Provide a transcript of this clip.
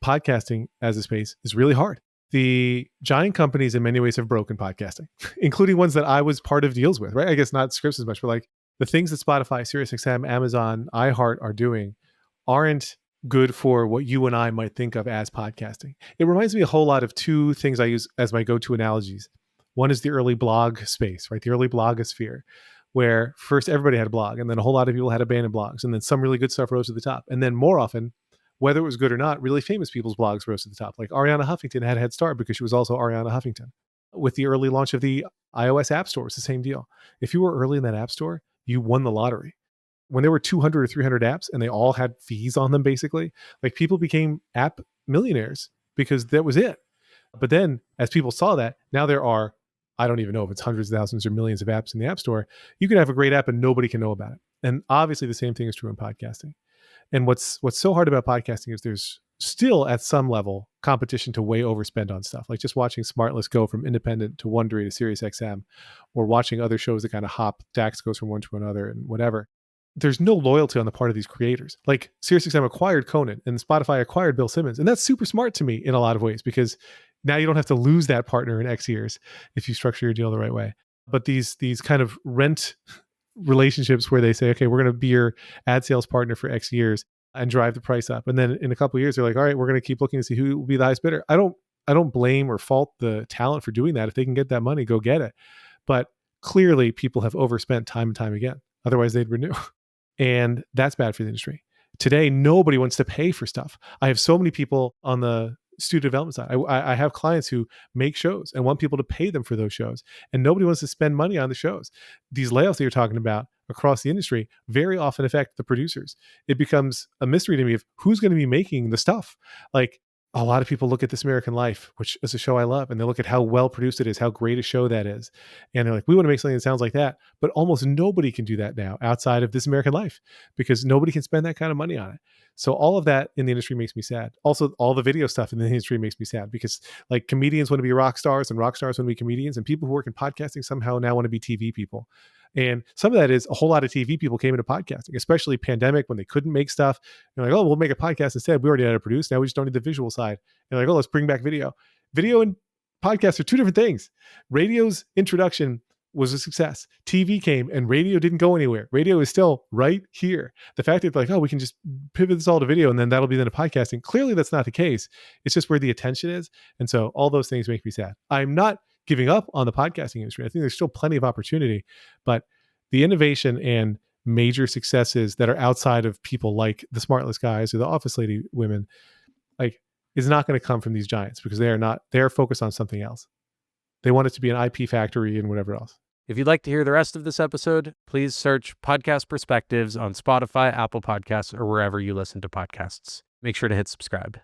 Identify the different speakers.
Speaker 1: podcasting as a space is really hard. The giant companies in many ways have broken podcasting, including ones that I was part of deals with, right? I guess not Scripps as much, but like the things that Spotify, SiriusXM, Amazon, iHeart are doing aren't good for what you and I might think of as podcasting. It reminds me a whole lot of two things I use as my go-to analogies. One is the early blog space, right? The early blogosphere, where first everybody had a blog and then a whole lot of people had abandoned blogs and then some really good stuff rose to the top. And then more often, whether it was good or not, really famous people's blogs rose to the top. Like Arianna Huffington had a head start because she was also Arianna Huffington. With the early launch of the iOS App Store, it's the same deal. If you were early in that app store, you won the lottery. When there were 200 or 300 apps and they all had fees on them, basically, like people became app millionaires because that was it. But then as people saw that, now there are, I don't even know if it's hundreds of thousands or millions of apps in the app store. You can have a great app and nobody can know about it. And obviously the same thing is true in podcasting. And what's so hard about podcasting is there's still at some level competition to way overspend on stuff. Like just watching Smartless go from independent to Wondery to SiriusXM, or watching other shows that kind of hop, Dax goes from one to another and whatever. There's no loyalty on the part of these creators. Like SiriusXM acquired Conan and Spotify acquired Bill Simmons. And that's super smart to me in a lot of ways, because now you don't have to lose that partner in X years if you structure your deal the right way. But these kind of rent relationships where they say, okay, we're going to be your ad sales partner for X years and drive the price up. And then in a couple of years, they're like, all right, we're going to keep looking to see who will be the highest bidder. I don't blame or fault the talent for doing that. If they can get that money, go get it. But clearly people have overspent time and time again. Otherwise they'd renew. And that's bad for the industry. Today, nobody wants to pay for stuff. I have so many people on the studio development side. I have clients who make shows and want people to pay them for those shows. And nobody wants to spend money on the shows. These layoffs that you're talking about across the industry very often affect the producers. It becomes a mystery to me of who's going to be making the stuff. Like, a lot of people look at This American Life, which is a show I love, and they look at how well produced it is, how great a show that is. And they're like, we want to make something that sounds like that. But almost nobody can do that now outside of This American Life, because nobody can spend that kind of money on it. So all of that in the industry makes me sad. Also, all the video stuff in the industry makes me sad, because like comedians want to be rock stars and rock stars want to be comedians, and people who work in podcasting somehow now want to be TV people. And some of that is a whole lot of TV people came into podcasting, especially pandemic when they couldn't make stuff. They're like, oh, we'll make a podcast instead. We already had it produced. Now we just don't need the visual side. And like, oh, let's bring back video. Video and podcasts are two different things. Radio's introduction was a success. TV came and radio didn't go anywhere. Radio is still right here. The fact that like, oh, we can just pivot this all to video and then that'll be then to podcasting. Clearly that's not the case. It's just where the attention is. And so all those things make me sad. I'm not giving up on the podcasting industry. I think there's still plenty of opportunity, but the innovation and major successes that are outside of people like the Smartless guys or the Office Lady women, like, is not going to come from these giants, because they're focused on something else. They want it to be an IP factory and whatever else.
Speaker 2: If you'd like to hear the rest of this episode, please search Podcast Perspectives on Spotify, Apple Podcasts, or wherever you listen to podcasts. Make sure to hit subscribe.